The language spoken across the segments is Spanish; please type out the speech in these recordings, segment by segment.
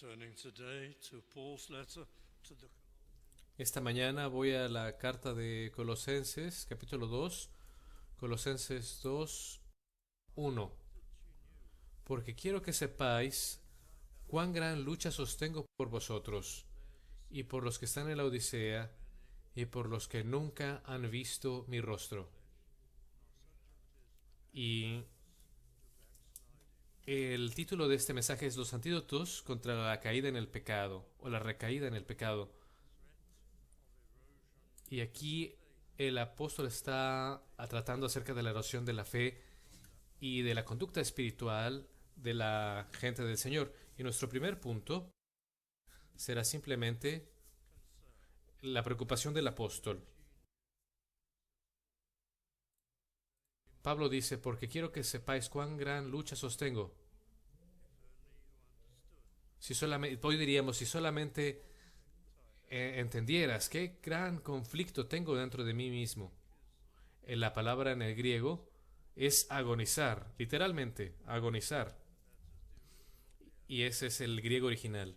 Turning today to Paul's letter to the Esta mañana voy a la carta de Colosenses, capítulo 2, Colosenses 2, 1. Porque quiero que sepáis cuán gran lucha sostengo por vosotros, y por los que están en la Odisea, y por los que nunca han visto mi rostro. Y el título de este mensaje es Los antídotos contra la caída en el pecado, o la recaída en el pecado. Y aquí el apóstol está tratando acerca de la erosión de la fe y de la conducta espiritual de la gente del Señor. Y nuestro primer punto será simplemente la preocupación del apóstol. Pablo dice, porque quiero que sepáis cuán gran lucha sostengo. Si solamente, hoy diríamos, si solamente entendieras qué gran conflicto tengo dentro de mí mismo. La palabra en el griego es agonizar, literalmente, agonizar. Y ese es el griego original.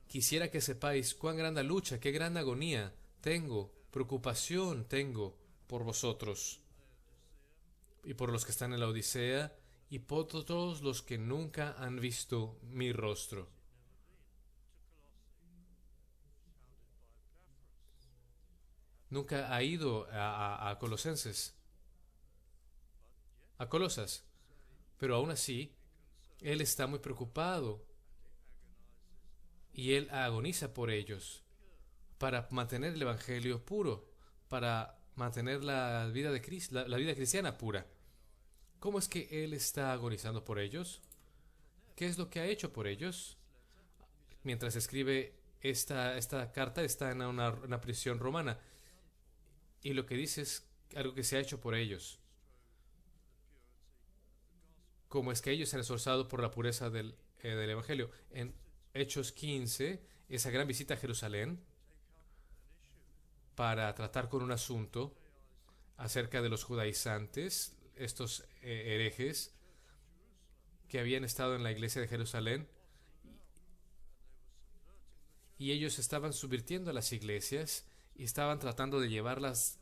Quisiera que sepáis cuán grande lucha, qué gran agonía tengo, preocupación tengo por vosotros y por los que están en la Odisea y por todos los que nunca han visto mi rostro. Nunca ha ido a Colosenses, a Colosas, pero aún así, él está muy preocupado y él agoniza por ellos para mantener el evangelio puro, para mantener la vida de Cristo, la vida cristiana pura. ¿Cómo es que él está agonizando por ellos? ¿Qué es lo que ha hecho por ellos? Mientras escribe esta carta está en una prisión romana y lo que dice es algo que se ha hecho por ellos. Como es que ellos se han esforzado por la pureza del evangelio. En Hechos 15, esa gran visita a Jerusalén para tratar con un asunto acerca de los judaizantes, estos herejes que habían estado en la iglesia de Jerusalén, y ellos estaban subvirtiendo las iglesias y estaban tratando de llevarlas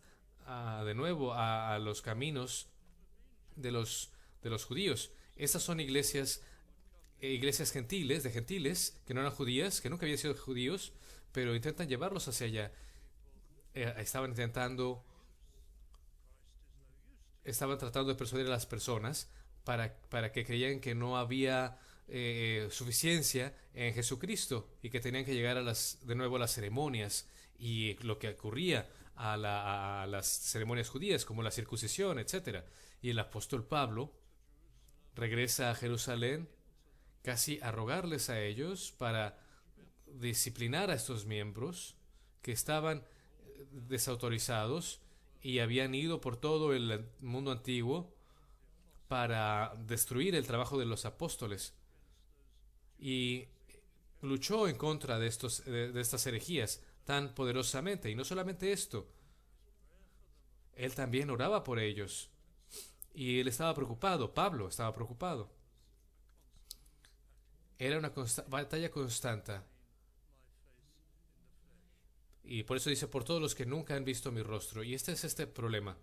de nuevo a los caminos de los judíos. Estas son iglesias gentiles, de gentiles, que no eran judías, que nunca habían sido judíos, pero intentan llevarlos hacia allá. Estaban tratando de persuadir a las personas para que creyeran que no había suficiencia en Jesucristo y que tenían que llegar de nuevo a las ceremonias y lo que ocurría a las ceremonias judías como la circuncisión, etcétera. Y el apóstol Pablo regresa a Jerusalén casi a rogarles a ellos para disciplinar a estos miembros que estaban desautorizados y habían ido por todo el mundo antiguo para destruir el trabajo de los apóstoles y luchó en contra de estas herejías tan poderosamente. Y no solamente esto, él también oraba por ellos y él estaba preocupado, Pablo estaba preocupado. Era una batalla constante. Y por eso dice, por todos los que nunca han visto mi rostro. Y este es este problema.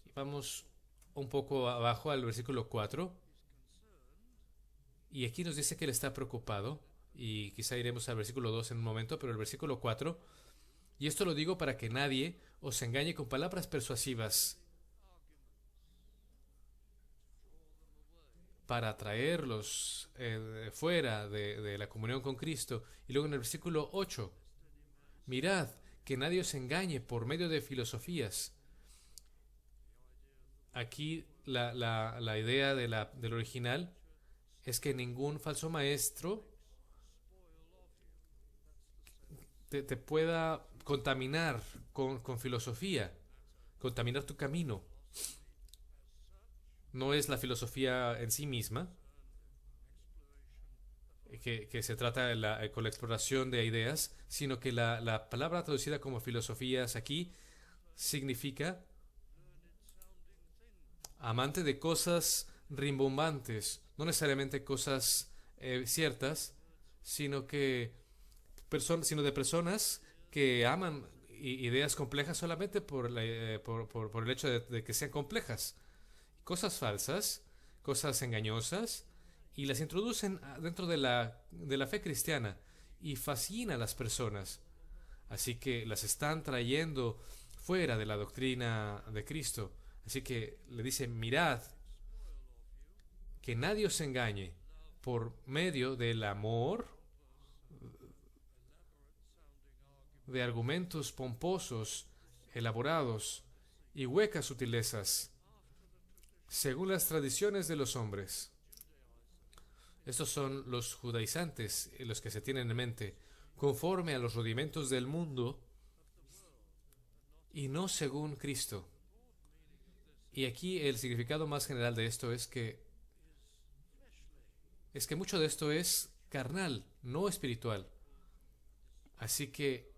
Y vamos un poco abajo al versículo 4. Y aquí nos dice que él está preocupado. Y quizá iremos al versículo 2 en un momento, pero el versículo 4. Y esto lo digo para que nadie os engañe con palabras persuasivas para atraerlos fuera de la comunión con Cristo. Y luego en el versículo 8. Mirad que nadie os engañe por medio de filosofías. Aquí la idea del original es que ningún falso maestro te pueda contaminar con filosofía, contaminar tu camino. No es la filosofía en sí misma, que se trata con la exploración de ideas, sino que la palabra traducida como filosofías aquí significa amante de cosas rimbombantes, no necesariamente cosas ciertas, sino sino de personas que aman ideas complejas solamente por el hecho de que sean complejas. Cosas falsas, cosas engañosas, y las introducen dentro de la fe cristiana y fascina a las personas. Así que las están trayendo fuera de la doctrina de Cristo. Así que le dice, mirad, que nadie os engañe por medio del amor, de argumentos pomposos, elaborados y huecas sutilezas, según las tradiciones de los hombres. Estos son los judaizantes, los que se tienen en mente, conforme a los rudimentos del mundo y no según Cristo. Y aquí el significado más general de esto es que mucho de esto es carnal, no espiritual. Así que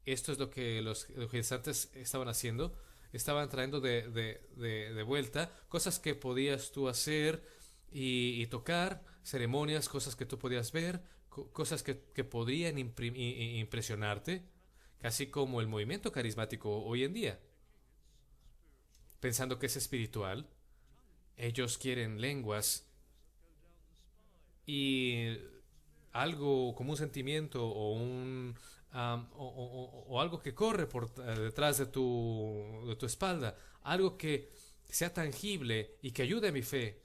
esto es lo que los judaizantes estaban haciendo. Estaban trayendo de vuelta cosas que podías tú hacer y tocar, ceremonias, cosas que tú podías ver, cosas que podrían impresionarte, casi como el movimiento carismático hoy en día. Pensando que es espiritual, ellos quieren lenguas y algo como un sentimiento o o algo que corre por detrás de tu espalda, algo que sea tangible y que ayude a mi fe.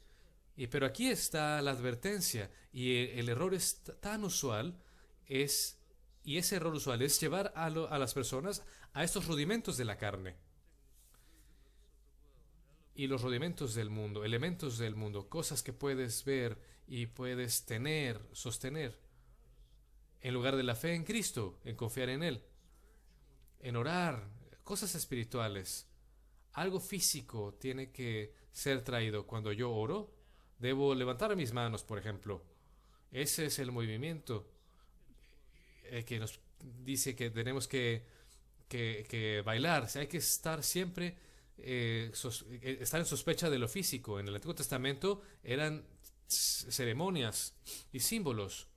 Pero aquí está la advertencia, y el error es tan usual, y ese error usual es llevar a las personas a estos rudimentos de la carne. Y los rudimentos del mundo, elementos del mundo, cosas que puedes ver y puedes tener, sostener, en lugar de la fe en Cristo, en confiar en Él, en orar, cosas espirituales. Algo físico tiene que ser traído. Cuando yo oro, debo levantar mis manos, por ejemplo. Ese es el movimiento que nos dice que tenemos que bailar. O sea, hay que estar siempre, estar en sospecha de lo físico. En el Antiguo Testamento eran ceremonias y símbolos,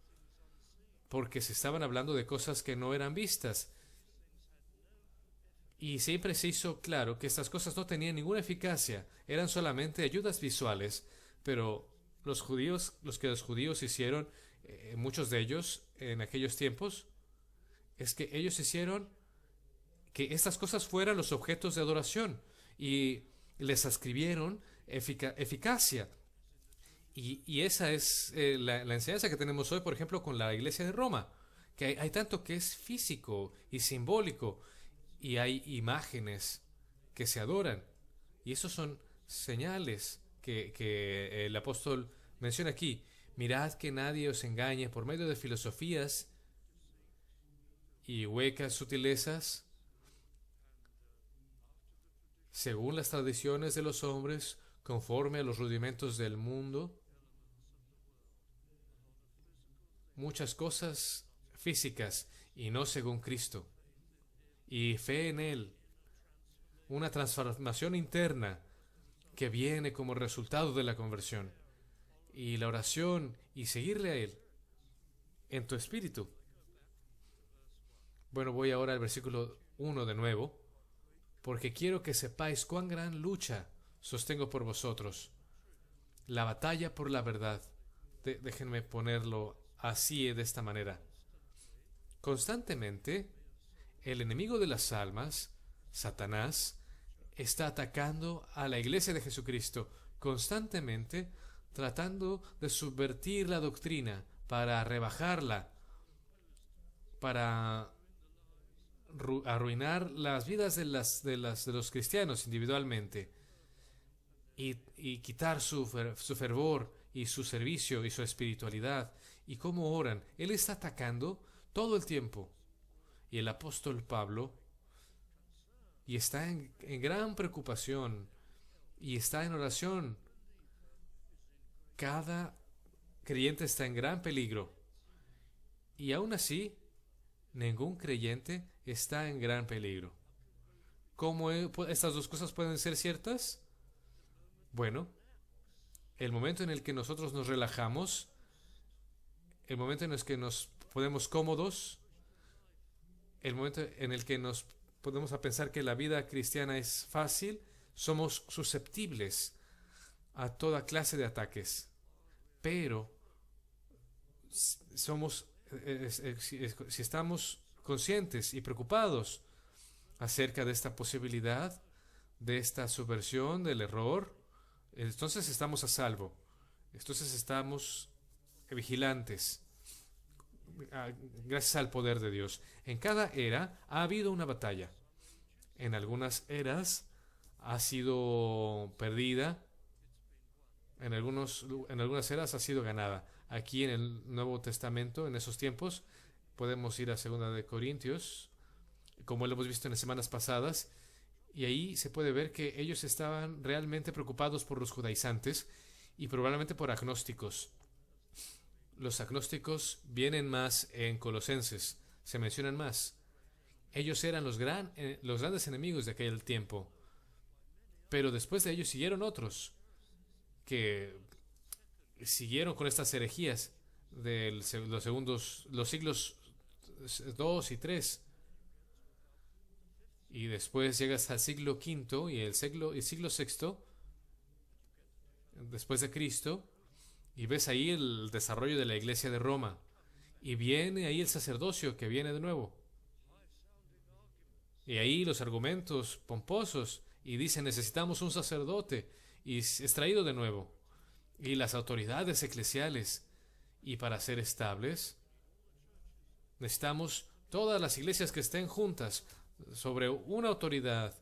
porque se estaban hablando de cosas que no eran vistas. Y siempre se hizo claro que estas cosas no tenían ninguna eficacia, eran solamente ayudas visuales. Pero los que los judíos hicieron, muchos de ellos en aquellos tiempos, es que ellos hicieron que estas cosas fueran los objetos de adoración y les ascribieron eficacia. Y esa es la enseñanza que tenemos hoy, por ejemplo, con la Iglesia de Roma, que hay tanto que es físico y simbólico, y hay imágenes que se adoran, y esos son señales que el apóstol menciona aquí. Mirad que nadie os engañe por medio de filosofías y huecas sutilezas, según las tradiciones de los hombres, conforme a los rudimentos del mundo. Muchas cosas físicas y no según Cristo. Y fe en Él, una transformación interna que viene como resultado de la conversión, y la oración y seguirle a Él en tu espíritu. Bueno, voy ahora al versículo 1 de nuevo, porque quiero que sepáis cuán gran lucha sostengo por vosotros, la batalla por la verdad. Déjenme ponerlo así, de esta manera. Constantemente, el enemigo de las almas, Satanás, está atacando a la iglesia de Jesucristo, constantemente tratando de subvertir la doctrina para rebajarla, para arruinar las vidas de los cristianos individualmente, y quitar su fervor y su servicio y su espiritualidad y cómo oran. Él está atacando todo el tiempo. Y el apóstol Pablo, y está en gran preocupación y está en oración. Cada creyente está en gran peligro, y aún así ningún creyente está en gran peligro. ¿Cómo estas dos cosas pueden ser ciertas? Bueno, el momento en el que nosotros nos relajamos el momento en el que nos ponemos cómodos, el momento en el que nos podemos a pensar que la vida cristiana es fácil, somos susceptibles a toda clase de ataques. Pero somos, si estamos conscientes y preocupados acerca de esta posibilidad, de esta subversión, del error, entonces estamos a salvo. Entonces estamos vigilantes, gracias al poder de Dios. En cada era ha habido una batalla. En algunas eras ha sido perdida, en algunas eras ha sido ganada. Aquí en el Nuevo Testamento, en esos tiempos, podemos ir a 2 Corintios, como lo hemos visto en las semanas pasadas, y ahí se puede ver que ellos estaban realmente preocupados por los judaizantes y probablemente por agnósticos. Los agnósticos vienen más en Colosenses, se mencionan más. Ellos eran los grandes enemigos de aquel tiempo, pero después de ellos siguieron otros que siguieron con estas herejías de los siglos 2 y 3. Y después llegas al siglo V y el siglo VI después de Cristo, y ves ahí el desarrollo de la iglesia de Roma. Y viene ahí el sacerdocio que viene de nuevo. Y ahí los argumentos pomposos, y dicen necesitamos un sacerdote, y es traído de nuevo. Y las autoridades eclesiales. Y para ser estables, necesitamos todas las iglesias que estén juntas sobre una autoridad.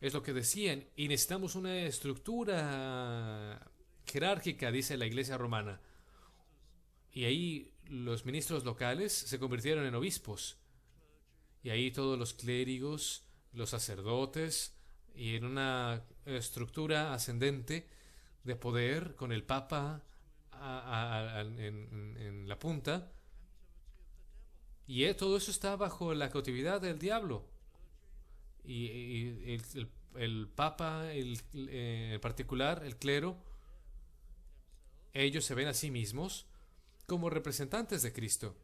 Es lo que decían. Y necesitamos una estructura jerárquica, dice la iglesia romana. Y ahí los ministros locales se convirtieron en obispos. Y ahí todos los clérigos, los sacerdotes, y en una estructura ascendente de poder con el Papa en la punta. Y todo eso está bajo la cautividad del diablo. Y el Papa, en particular, el clero, ellos se ven a sí mismos como representantes de Cristo.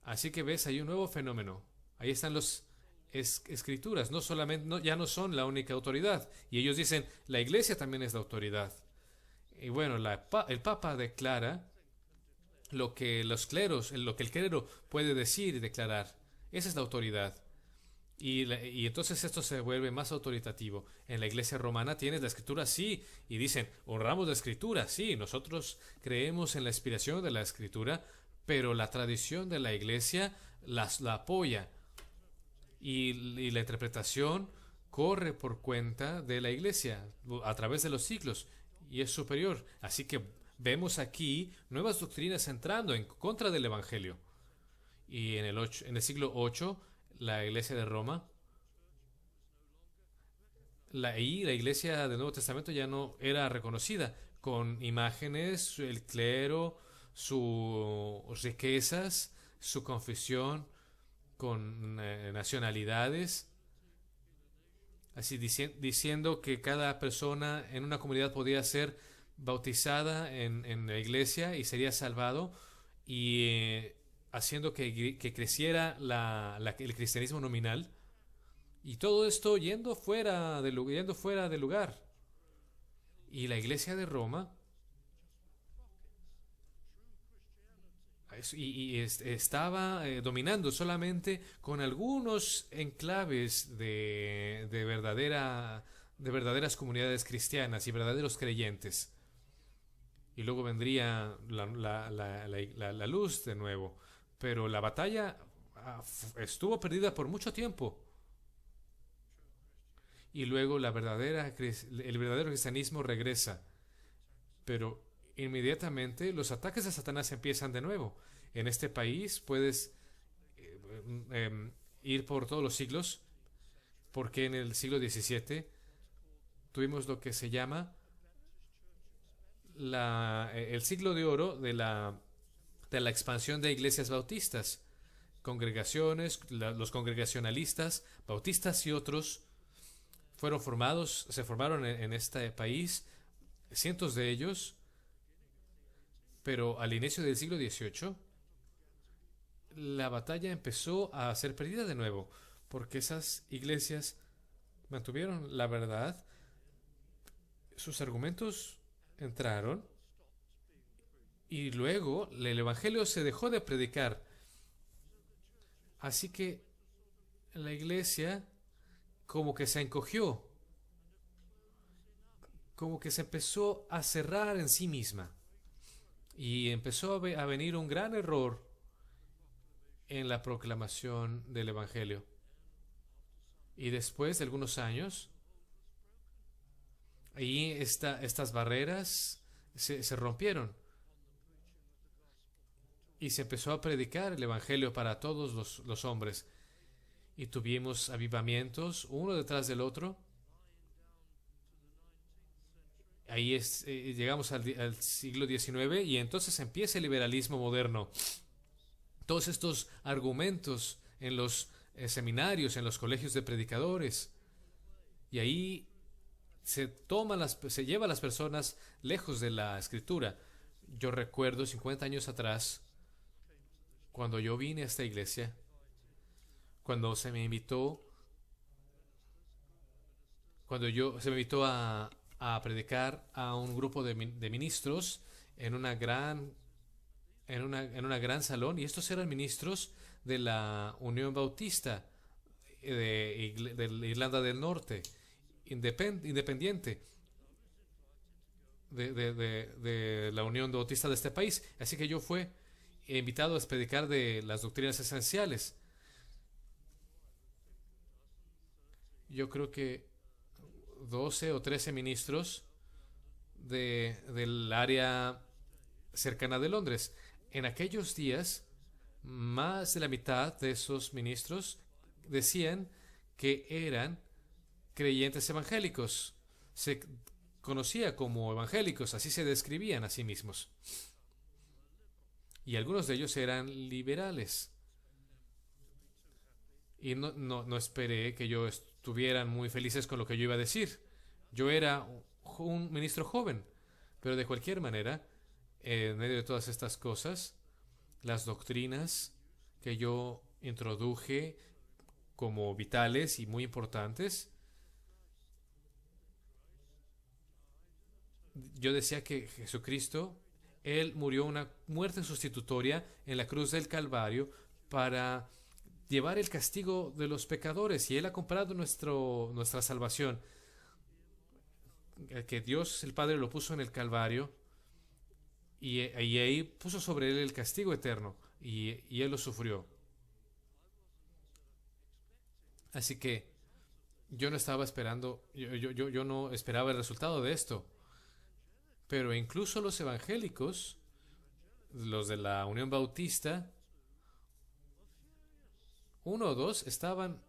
Así que ves, hay un nuevo fenómeno. Ahí están las escrituras. Ya no son la única autoridad. Y ellos dicen, la iglesia también es la autoridad. Y bueno, el Papa declara lo que lo que el clero puede decir y declarar. Esa es la autoridad. Y entonces esto se vuelve más autoritativo. En la iglesia romana tienes la escritura, sí, y dicen, honramos la escritura, sí, nosotros creemos en la inspiración de la escritura, pero la tradición de la iglesia la apoya. Y la interpretación corre por cuenta de la iglesia a través de los siglos y es superior. Así que vemos aquí nuevas doctrinas entrando en contra del Evangelio. Y en el siglo VIII, la iglesia de Roma, la iglesia del Nuevo Testamento ya no era reconocida, con imágenes, el clero, sus riquezas, su confesión, con nacionalidades, así diciendo que cada persona en una comunidad podía ser bautizada en la iglesia y sería salvado, y haciendo que creciera el cristianismo nominal, y todo esto yendo fuera de lugar. Y la iglesia de Roma estaba dominando solamente con algunos enclaves de verdaderas comunidades cristianas y verdaderos creyentes. Y luego vendría la luz de nuevo. Pero la batalla estuvo perdida por mucho tiempo. Y luego el verdadero cristianismo regresa. Pero inmediatamente los ataques de Satanás empiezan de nuevo. En este país puedes ir por todos los siglos, porque en el siglo XVII tuvimos lo que se llama el siglo de oro de la expansión de iglesias bautistas, congregaciones, los congregacionalistas, bautistas y otros se formaron en este país, cientos de ellos. Pero al inicio del siglo XVIII, la batalla empezó a ser perdida de nuevo, porque esas iglesias mantuvieron la verdad, sus argumentos entraron y luego el evangelio se dejó de predicar. Así que la iglesia como que se encogió, como que se empezó a cerrar en sí misma y empezó a venir un gran error en la proclamación del evangelio. Y después de algunos años, ahí estas barreras se rompieron y se empezó a predicar el evangelio para todos los hombres. Y tuvimos avivamientos uno detrás del otro. Ahí llegamos al siglo XIX y entonces empieza el liberalismo moderno. Todos estos argumentos en los seminarios, en los colegios de predicadores. Y ahí se lleva a las personas lejos de la escritura. Yo recuerdo 50 años atrás, cuando yo vine a esta iglesia, cuando se me invitó, se me invitó a predicar a un grupo de ministros en una gran salón, y estos eran ministros de la Unión Bautista de Irlanda del Norte, independiente de la Unión Bautista de este país. Así que yo fui invitado a predicar de las doctrinas esenciales. Yo creo que 12 o 13 ministros del área cercana de Londres. En aquellos días, más de la mitad de esos ministros decían que eran creyentes evangélicos. Se conocía como evangélicos, así se describían a sí mismos. Y algunos de ellos eran liberales. Y no esperé que yo estuvieran muy felices con lo que yo iba a decir. Yo era un ministro joven, pero de cualquier manera, en medio de todas estas cosas, las doctrinas que yo introduje como vitales y muy importantes, yo decía que Jesucristo, Él murió una muerte sustitutoria en la cruz del Calvario para llevar el castigo de los pecadores, y Él ha comprado nuestra salvación, que Dios el Padre lo puso en el Calvario, y ahí puso sobre Él el castigo eterno, y Él lo sufrió. Así que yo no estaba esperando, yo no esperaba el resultado de esto. Pero incluso los evangélicos, los de la Unión Bautista, uno o dos, estaban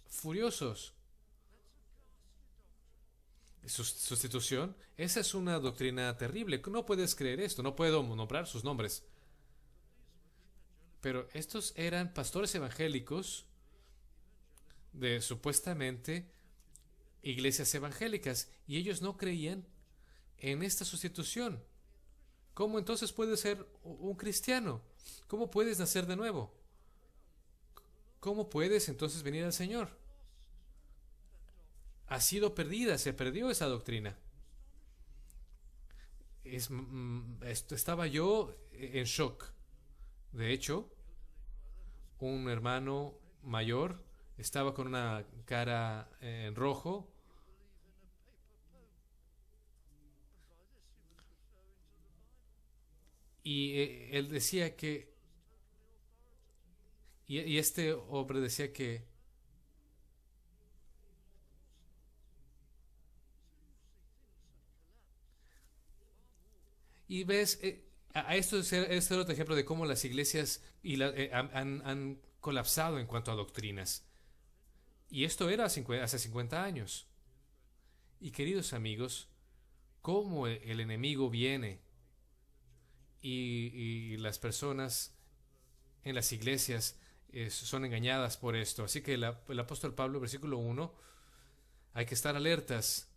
furiosos. Sustitución, esa es una doctrina terrible. No puedes creer esto, no puedo nombrar sus nombres. Pero estos eran pastores evangélicos de supuestamente iglesias evangélicas, y ellos no creían en esta sustitución. ¿Cómo entonces puedes ser un cristiano? ¿Cómo puedes nacer de nuevo? ¿Cómo puedes entonces venir al Señor? Ha sido perdida, se perdió esa doctrina. Estaba yo en shock. De hecho, un hermano mayor estaba con una cara en rojo. Y él decía que, y este hombre decía que, y ves, a esto es otro ejemplo de cómo las iglesias han colapsado en cuanto a doctrinas. Y esto era hace 50 años. Y queridos amigos, cómo el enemigo viene y las personas en las iglesias son engañadas por esto. Así que el apóstol Pablo, versículo 1, hay que estar alertas,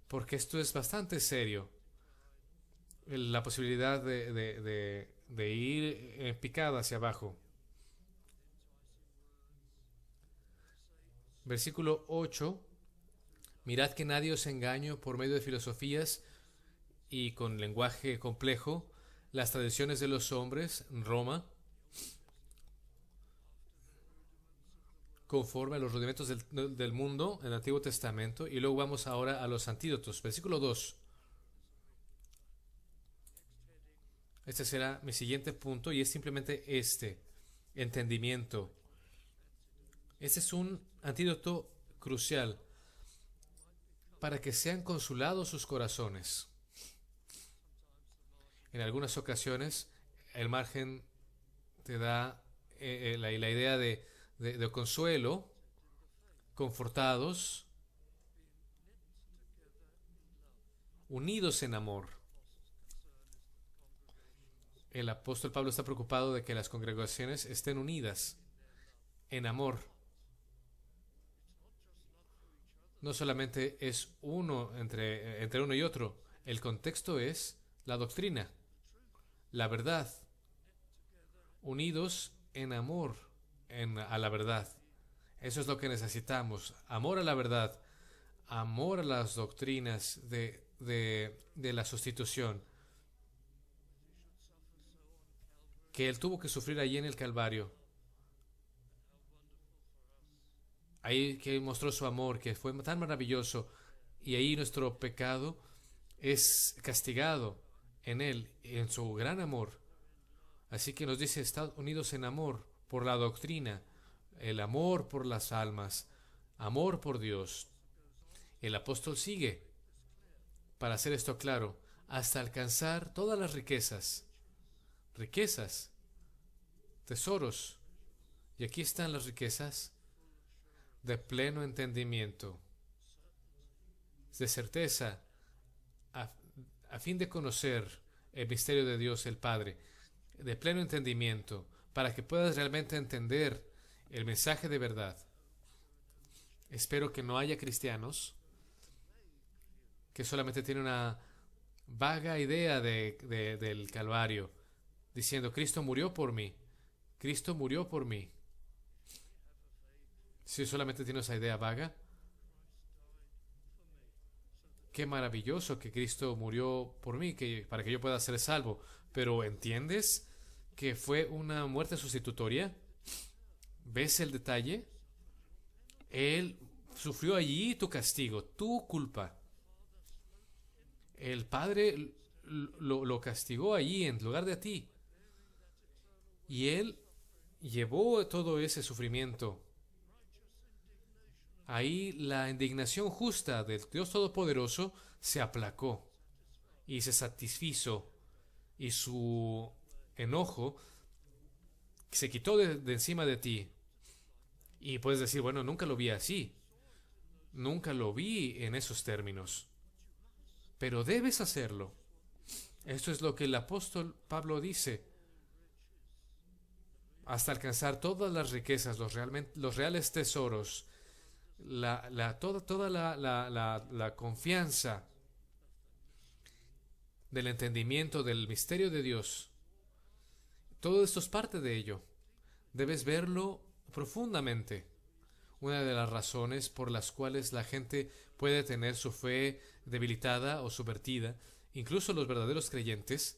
porque esto es bastante serio. La posibilidad de ir en picada hacia abajo. Versículo 8. Mirad que nadie os engañe por medio de filosofías y con lenguaje complejo, las tradiciones de los hombres en Roma, conforme a los rudimentos del mundo en el Antiguo Testamento. Y luego vamos ahora a los antídotos. Versículo 2. Este será mi siguiente punto y es simplemente entendimiento. Este es un antídoto crucial para que sean consolados sus corazones. En algunas ocasiones el margen te da la idea de consuelo, confortados, unidos en amor. El apóstol Pablo está preocupado de que las congregaciones estén unidas en amor. No solamente es uno entre uno y otro, el contexto es la doctrina, la verdad, unidos en amor a la verdad. Eso es lo que necesitamos, amor a la verdad, amor a las doctrinas de la sustitución, que Él tuvo que sufrir allí en el Calvario. Ahí que mostró su amor, que fue tan maravilloso, y ahí nuestro pecado es castigado en Él, en su gran amor. Así que nos dice, estad unidos en amor por la doctrina, el amor por las almas, amor por Dios. El apóstol sigue para hacer esto claro, hasta alcanzar todas las riquezas, tesoros. Y aquí están las riquezas de pleno entendimiento, de certeza, a fin de conocer el misterio de Dios el Padre, de pleno entendimiento, para que puedas realmente entender el mensaje de verdad. Espero que no haya cristianos que solamente tienen una vaga idea del Calvario, diciendo, Cristo murió por mí, Cristo murió por mí. Si solamente tienes esa idea vaga, qué maravilloso que Cristo murió por mí, para que yo pueda ser salvo. Pero ¿entiendes que fue una muerte sustitutoria? ¿Ves el detalle? Él sufrió allí tu castigo, tu culpa. El Padre lo castigó allí en lugar de ti. Y Él llevó todo ese sufrimiento. Ahí la indignación justa del Dios Todopoderoso se aplacó y se satisfizo, y su enojo se quitó de encima de ti. Y puedes decir, bueno, nunca lo vi así, nunca lo vi en esos términos, pero debes hacerlo. Esto es lo que el apóstol Pablo dice, hasta alcanzar todas las riquezas, los reales tesoros, toda la confianza del entendimiento del misterio de Dios. Todo esto es parte de ello. Debes verlo profundamente. Una de las razones por las cuales la gente puede tener su fe debilitada o subvertida, incluso los verdaderos creyentes,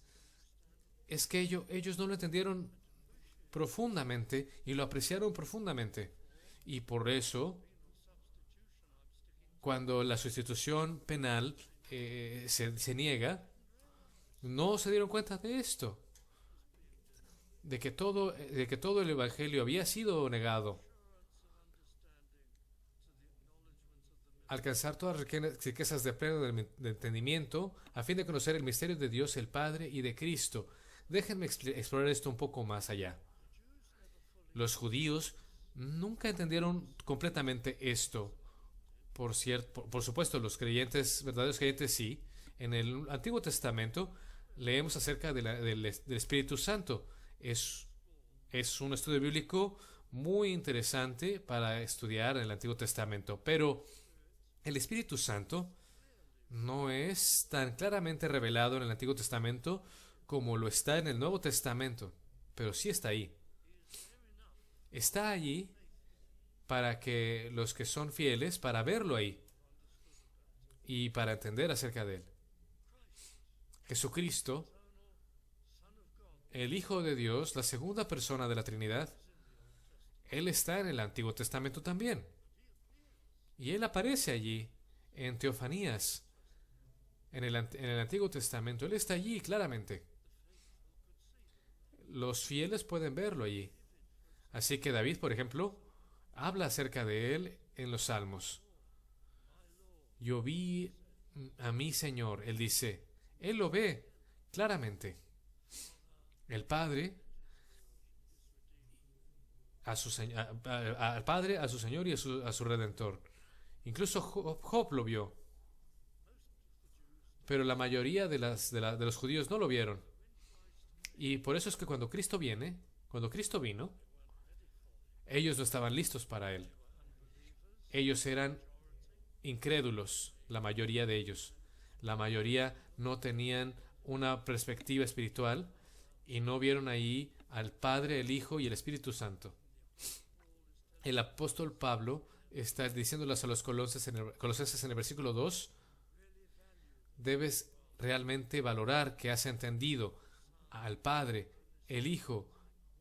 es que ellos no lo entendieron profundamente y lo apreciaron profundamente. Y por eso, cuando la sustitución penal se niega, no se dieron cuenta de esto, de que todo el evangelio había sido negado. Alcanzar todas las riquezas de pleno de entendimiento, a fin de conocer el misterio de Dios el Padre y de Cristo. Déjenme explorar esto un poco más allá. Los judíos nunca entendieron completamente esto. Por supuesto, los verdaderos creyentes sí. En el Antiguo Testamento leemos acerca del Espíritu Santo. Es un estudio bíblico muy interesante para estudiar en el Antiguo Testamento, pero el Espíritu Santo no es tan claramente revelado en el Antiguo Testamento como lo está en el Nuevo Testamento, pero sí está ahí. Está allí para que los que son fieles, para verlo ahí y para entender acerca de él. Jesucristo, el Hijo de Dios, la segunda persona de la Trinidad, Él está en el Antiguo Testamento también. Y Él aparece allí en teofanías, en el Antiguo Testamento. Él está allí claramente. Los fieles pueden verlo allí. Así que David, por ejemplo, habla acerca de Él en los Salmos. Yo vi a mi Señor, Él dice. Él lo ve claramente. El Padre al Padre, a su Señor y a su Redentor. Incluso Job lo vio. Pero la mayoría de los judíos no lo vieron. Y por eso es que cuando Cristo vino, ellos no estaban listos para Él. Ellos eran incrédulos, la mayoría de ellos. La mayoría no tenían una perspectiva espiritual y no vieron ahí al Padre, el Hijo y el Espíritu Santo. El apóstol Pablo está diciéndoles a los colosenses en el versículo 2, debes realmente valorar que has entendido al Padre, el Hijo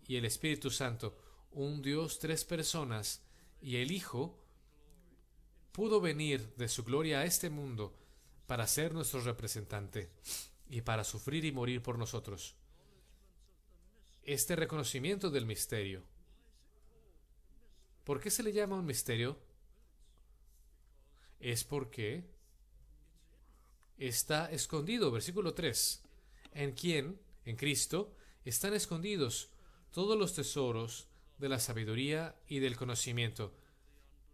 y el Espíritu Santo, un Dios, tres personas, y el Hijo pudo venir de su gloria a este mundo para ser nuestro representante y para sufrir y morir por nosotros. Este reconocimiento del misterio. ¿Por qué se le llama un misterio? Es porque está escondido, versículo 3, en quien, en Cristo, están escondidos todos los tesoros de la sabiduría y del conocimiento.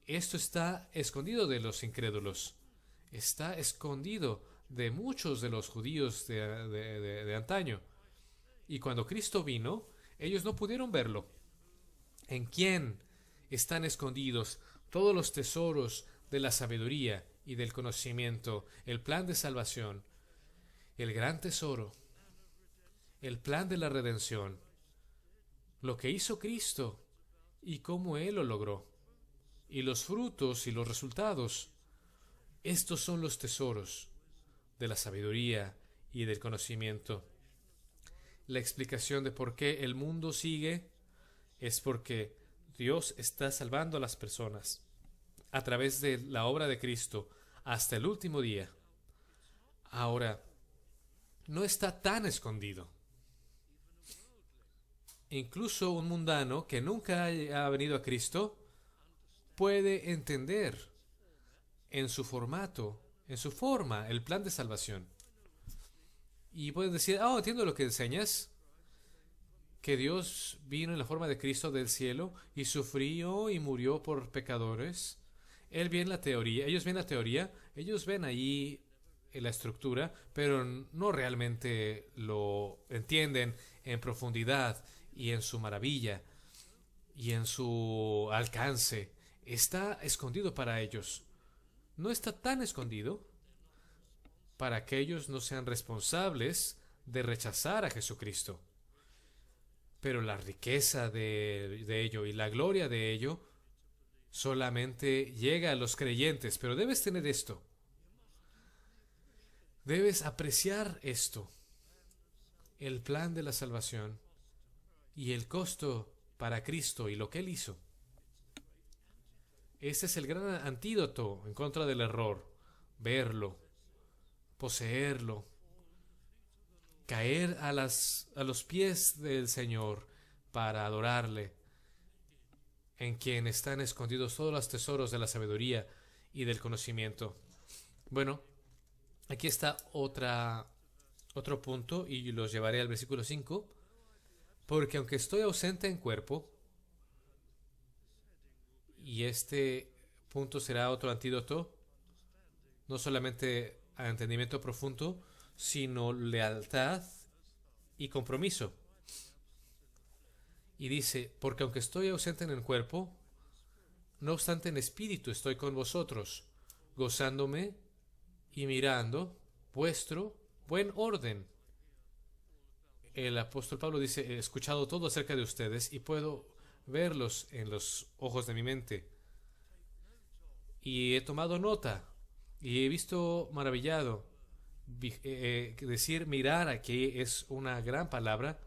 Esto está escondido de los incrédulos, está escondido de muchos de los judíos de antaño. Y cuando Cristo vino, ellos no pudieron verlo. ¿En quién están escondidos todos los tesoros de la sabiduría y del conocimiento, el plan de salvación, el gran tesoro, el plan de la redención, lo que hizo Cristo y cómo Él lo logró, y los frutos y los resultados? Estos son los tesoros de la sabiduría y del conocimiento. La explicación de por qué el mundo sigue es porque Dios está salvando a las personas a través de la obra de Cristo hasta el último día. Ahora, no está tan escondido. Incluso un mundano que nunca ha venido a Cristo puede entender en su formato, en su forma, el plan de salvación. Y pueden decir, entiendo lo que enseñas, que Dios vino en la forma de Cristo del cielo y sufrió y murió por pecadores. Él ve la teoría, ellos ven la teoría, ellos ven ahí la estructura, pero no realmente lo entienden en profundidad y en su maravilla y en su alcance. Está escondido para ellos. No está tan escondido para que ellos no sean responsables de rechazar a Jesucristo. Pero la riqueza de ello y la gloria de ello solamente llega a los creyentes. Pero debes tener esto. Debes apreciar esto. El plan de la salvación y el costo para Cristo y lo que Él hizo. Este es el gran antídoto en contra del error. Verlo, poseerlo, caer a los pies del Señor para adorarle, en quien están escondidos todos los tesoros de la sabiduría y del conocimiento. Bueno, aquí está otro punto y los llevaré al versículo 5. Porque aunque estoy ausente en cuerpo, y este punto será otro antídoto, no solamente a entendimiento profundo, sino lealtad y compromiso. Y dice, porque aunque estoy ausente en el cuerpo, no obstante en espíritu estoy con vosotros, gozándome y mirando vuestro buen orden. el apóstol Pablo dice, he escuchado todo acerca de ustedes y puedo verlos en los ojos de mi mente. Y he tomado nota y he visto maravillado. Decir mirar aquí es una gran palabra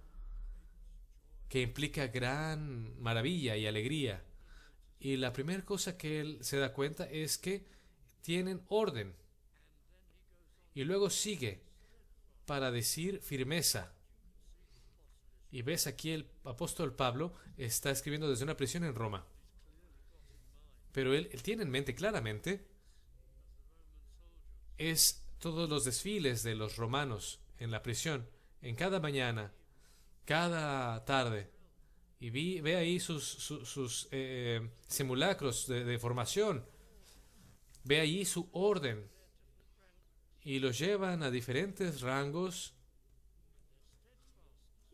que implica gran maravilla y alegría. Y la primera cosa que él se da cuenta es que tienen orden. Y luego sigue para decir firmeza. Y ves aquí el apóstol Pablo está escribiendo desde una prisión en Roma. Pero él tiene en mente claramente es todos los desfiles de los romanos en la prisión, en cada mañana, cada tarde. Y ve ahí sus simulacros de formación. Ve ahí su orden. Y los llevan a diferentes rangos.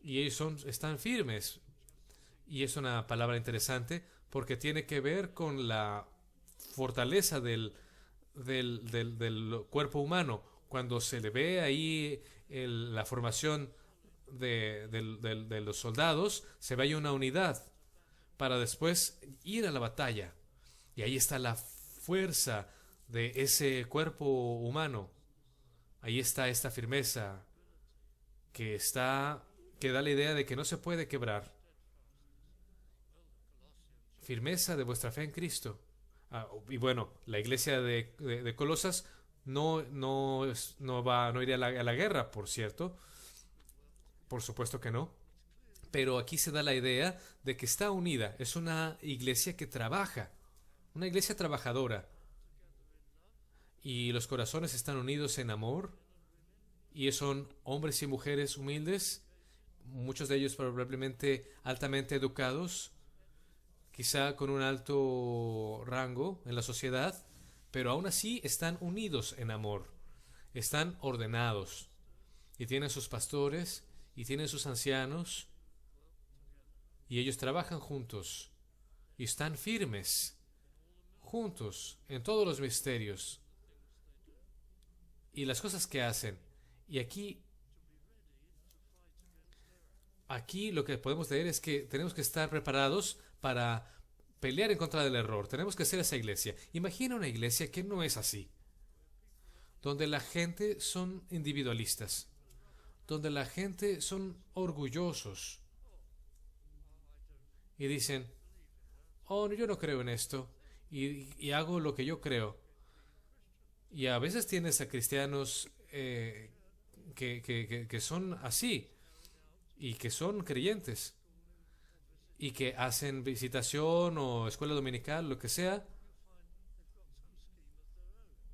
Y ellos están firmes. Y es una palabra interesante porque tiene que ver con la fortaleza del cuerpo humano. Cuando se le ve ahí la formación de los soldados, se ve ahí una unidad para después ir a la batalla. Y ahí está la fuerza de ese cuerpo humano. Ahí está esta firmeza que da la idea de que no se puede quebrar. Firmeza de vuestra fe en Cristo. Y bueno, la iglesia de Colosas no iría a la guerra, por cierto. Por supuesto que no. Pero aquí se da la idea de que está unida. Es una iglesia que trabaja. Una iglesia trabajadora. Y los corazones están unidos en amor. Y son hombres y mujeres humildes. Muchos de ellos probablemente altamente educados. Quizá con un alto rango en la sociedad, pero aún así están unidos en amor, están ordenados y tienen sus pastores y tienen sus ancianos y ellos trabajan juntos y están firmes juntos en todos los misterios y las cosas que hacen. Y aquí lo que podemos leer es que tenemos que estar preparados para pelear en contra del error. Tenemos que ser esa iglesia. Imagina una iglesia que no es así, donde la gente son individualistas, donde la gente son orgullosos y dicen, oh, yo no creo en esto y hago lo que yo creo. Y a veces tienes a cristianos que son así y que son creyentes y que hacen visitación o escuela dominical, lo que sea,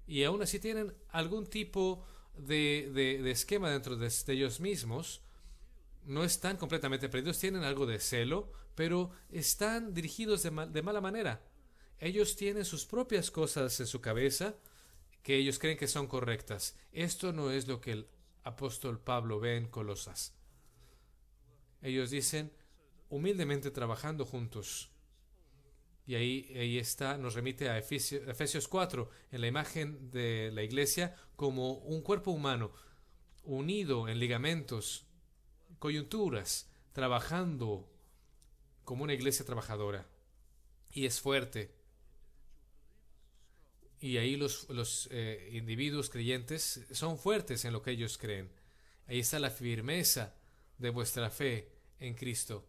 y aún así tienen algún tipo de esquema dentro de ellos mismos. No están completamente perdidos, tienen algo de celo, pero están dirigidos de mala manera. Ellos tienen sus propias cosas en su cabeza que ellos creen que son correctas. Esto no es lo que el apóstol Pablo ve en Colosas. Ellos dicen, humildemente trabajando juntos. Y ahí está, nos remite a Efesios 4, en la imagen de la iglesia como un cuerpo humano, unido en ligamentos, coyunturas, trabajando como una iglesia trabajadora. Y es fuerte. Y ahí los individuos creyentes son fuertes en lo que ellos creen. Ahí está la firmeza de vuestra fe en Cristo.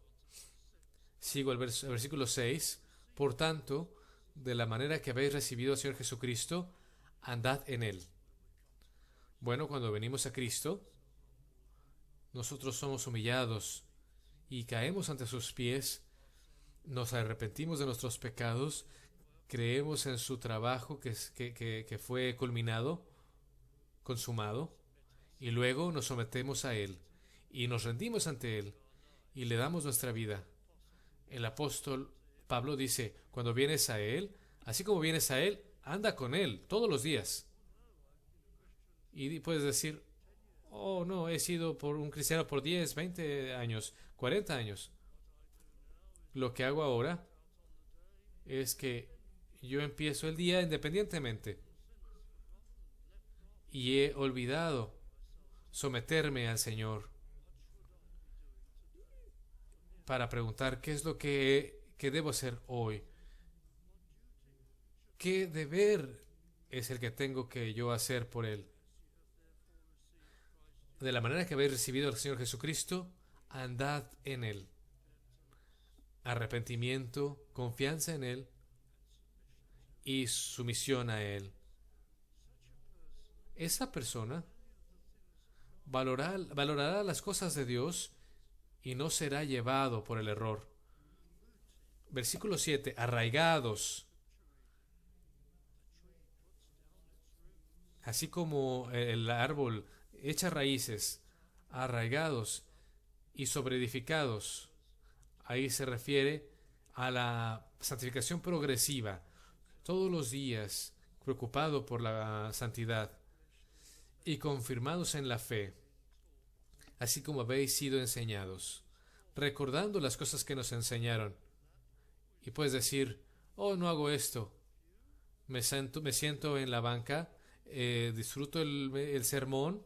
Sigo el versículo 6. Por tanto, de la manera que habéis recibido al Señor Jesucristo, andad en Él. Bueno, cuando venimos a Cristo, nosotros somos humillados y caemos ante sus pies, nos arrepentimos de nuestros pecados, creemos en su trabajo que fue culminado, consumado, y luego nos sometemos a Él y nos rendimos ante Él y le damos nuestra vida. El apóstol Pablo dice, cuando vienes a Él, así como vienes a Él, anda con Él todos los días. Y puedes decir, oh no, he sido un cristiano por 10, 20 años, 40 años. Lo que hago ahora es que yo empiezo el día independientemente. Y he olvidado someterme al Señor. para preguntar qué es lo que debo hacer hoy. ¿Qué deber es el que tengo que yo hacer por Él? De la manera que habéis recibido al Señor Jesucristo, andad en Él. Arrepentimiento, confianza en Él y sumisión a Él. Esa persona valorará las cosas de Dios y no será llevado por el error. Versículo 7. Arraigados. Así como el árbol echa raíces, arraigados y sobreedificados. Ahí se refiere a la santificación progresiva. Todos los días, preocupado por la santidad y confirmados en la fe, así como habéis sido enseñados, recordando las cosas que nos enseñaron. Y puedes decir, oh, no hago esto. Me siento en la banca, disfruto el sermón,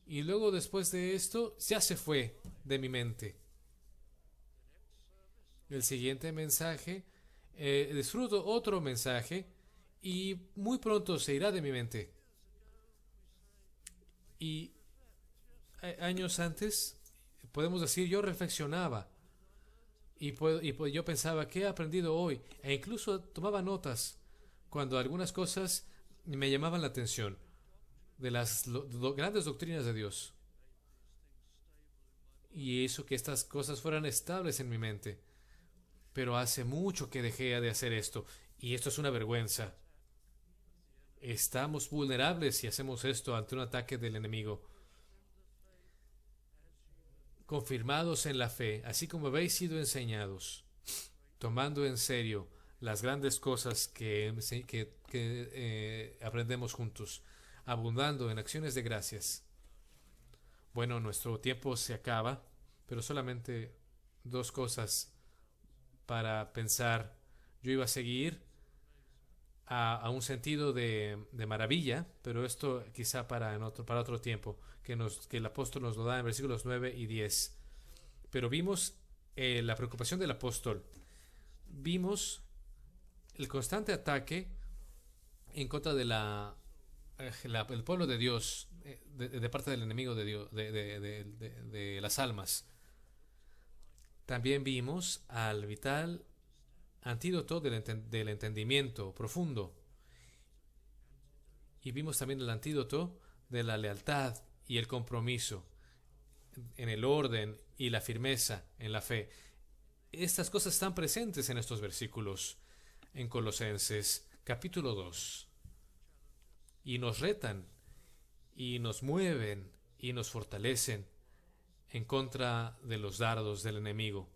y luego después de esto ya se fue de mi mente. El siguiente mensaje, disfruto otro mensaje y muy pronto se irá de mi mente. Y años antes, podemos decir, yo reflexionaba y yo pensaba, ¿qué he aprendido hoy? E incluso tomaba notas cuando algunas cosas me llamaban la atención de las grandes doctrinas de Dios. Y hizo que estas cosas fueran estables en mi mente. Pero hace mucho que dejé de hacer esto, y esto es una vergüenza. Estamos vulnerables si hacemos esto ante un ataque del enemigo. Confirmados en la fe, así como habéis sido enseñados, tomando en serio las grandes cosas que aprendemos juntos, abundando en acciones de gracias. Bueno, nuestro tiempo se acaba, pero solamente dos cosas para pensar. Yo iba a seguir a un sentido de maravilla, pero esto quizá para otro tiempo, que el apóstol nos lo da en versículos 9 y 10. Pero vimos la preocupación del apóstol. Vimos el constante ataque en contra de el pueblo de Dios, de parte del enemigo de Dios, de las almas. También vimos al vital antídoto del entendimiento profundo. Y vimos también el antídoto de la lealtad y el compromiso en el orden y la firmeza en la fe. Estas cosas están presentes en estos versículos en Colosenses capítulo 2 y nos retan y nos mueven y nos fortalecen en contra de los dardos del enemigo.